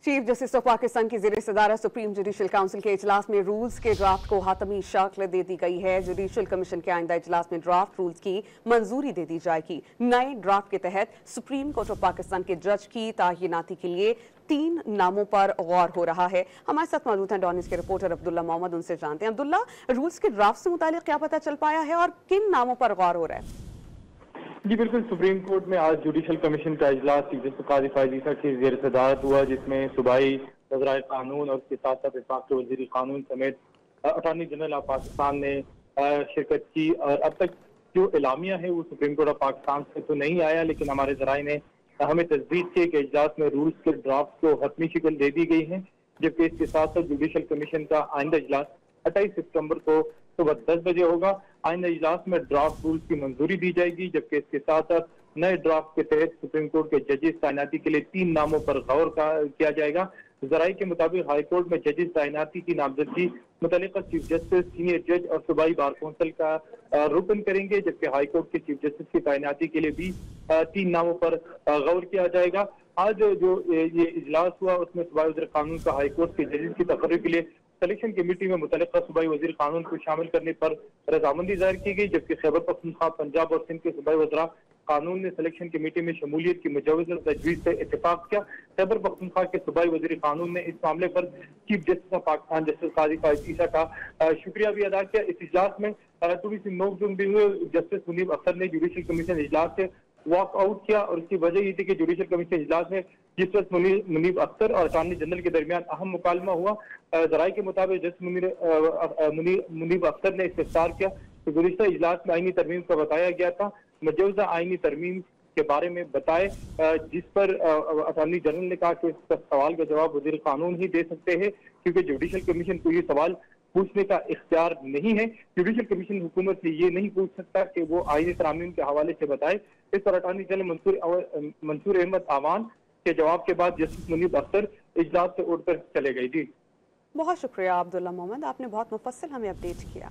Chief justice of Pakistan की ज़ेर सदारत सुप्रीम जुडिशल काउंसिल के इजलास में रूल्स के ड्राफ्ट को हातमी शक्ल दे दी गई है। जुडिशल कमीशन के आइंदा इजलास में ड्राफ्ट रूल्स की मंजूरी दे दी जाएगी। नए ड्राफ्ट के तहत सुप्रीम कोर्ट ऑफ पाकिस्तान के जज की तैनाती के लिए 3 नामों पर गौर हो रहा है। हमारे साथ मौजूद हैं डॉनिस के रिपोर्टर अब्दुल्ला मोहम्मद, उनसे जानते हैं। अब्दुल्ला, रूल्स के ड्राफ्ट से मुतालिक क्या पता चल पाया है और किन नामों पर गौर हो रहा है? जी बिल्कुल, सुप्रीम कोर्ट में आज जुडिशल कमीशन का इजलास चीफ जस्टिस काजी फैज ईसा की ज़ेर सदारत हुआ, जिसमें सूबाई वज़राए कानून और उसके साथ साथ वफाक के वज़ीर कानून समेत अटॉर्नी जनरल ऑफ पाकिस्तान ने शिरकत की। और अब तक जो एलामिया है वो सुप्रीम कोर्ट ऑफ पाकिस्तान से तो नहीं आया, लेकिन हमारे ज़राए ने हमें तस्दीक की कि इजलास में रूल्स के ड्राफ्ट को हतमी शक्ल दे दी गई है, जबकि इसके साथ साथ जुडिशल कमीशन का आइंदा इजलास 28 सितंबर को सुबह 10 बजे होगा। आइंदा इजलास में ड्राफ्ट रूल्स की मंजूरी दी जाएगी, जबकि इसके साथ साथ नए ड्राफ्ट के तहत सुप्रीम कोर्ट के जजेस तैनाती के लिए 3 नामों पर गौर किया जाएगा। ज़राए के मुताबिक हाईकोर्ट में जजेस तैनाती की नामजदगी मुतल्लिका चीफ जस्टिस, सीनियर जज और सूबाई बार कौंसिल का रुकन करेंगे, जबकि हाईकोर्ट के चीफ जस्टिस की तैनाती के लिए भी 3 नामों पर गौर किया जाएगा। आज जो ये इजलास हुआ उसमें सूबाई वज़ीर कानून का हाईकोर्ट के जजेस की तकर्री के लिए सिलेक्शन कमेटी में मुतल्लिका सूबाई वज़ीर कानून को शामिल करने पर रजामंदी जाहिर की गई, जबकि खैबर पख्तूनख्वा, पंजाब और सिंध के सूबाई वज़रा कानून ने सिलेक्शन कमेटी में शमूलियत की मुजव्वज़ तजवीज़ से इत्तेफाक किया। खैबर पख्तूनख्वा के सूबाई वज़ीर कानून ने इस मामले पर chief justice of Pakistan justice Qazi Faez Isa का शुक्रिया भी अदा किया। इस इजलास में थोड़ी सी नोकझोंक भी हुए। जस्टिस मुनीब अख्तर ने जुडिशल कमीशन इजलास से वॉक आउट किया और इसकी वजह ये थी कि जुडिशल कमीशन इजलास में जस्टिस मुनीब अख्तर और अटॉर्नी जनरल के दरमियान अहम मुकालमा हुआ। ज़राए के मुताबिक जस्टिस मुनीब अख्तर ने इस्तफसार किया कि गुज़िश्ता इजलास में आईनी तरमीम का बताया गया था, मौजूदा आईनी तरमीम के बारे में बताए, जिस पर अटॉर्नी जनरल ने कहा कि इस सवाल का जवाब वज़ीर कानून ही दे सकते हैं, क्योंकि जुडिशल कमीशन को ये सवाल पूछने का इख्तियार नहीं है। जुडिशल कमीशन हुकूमत से ये नहीं पूछ सकता कि वो आईनी तरमीम के हवाले से बताए। इस पर अटॉर्नी जनरल मंसूर अहमद आवान के जवाब के बाद जस्टिस मुनीब अख्तर इजलास से उठकर चले गए। जी बहुत शुक्रिया अब्दुल्ला मोहम्मद, आपने बहुत मुफस्सिल हमें अपडेट किया।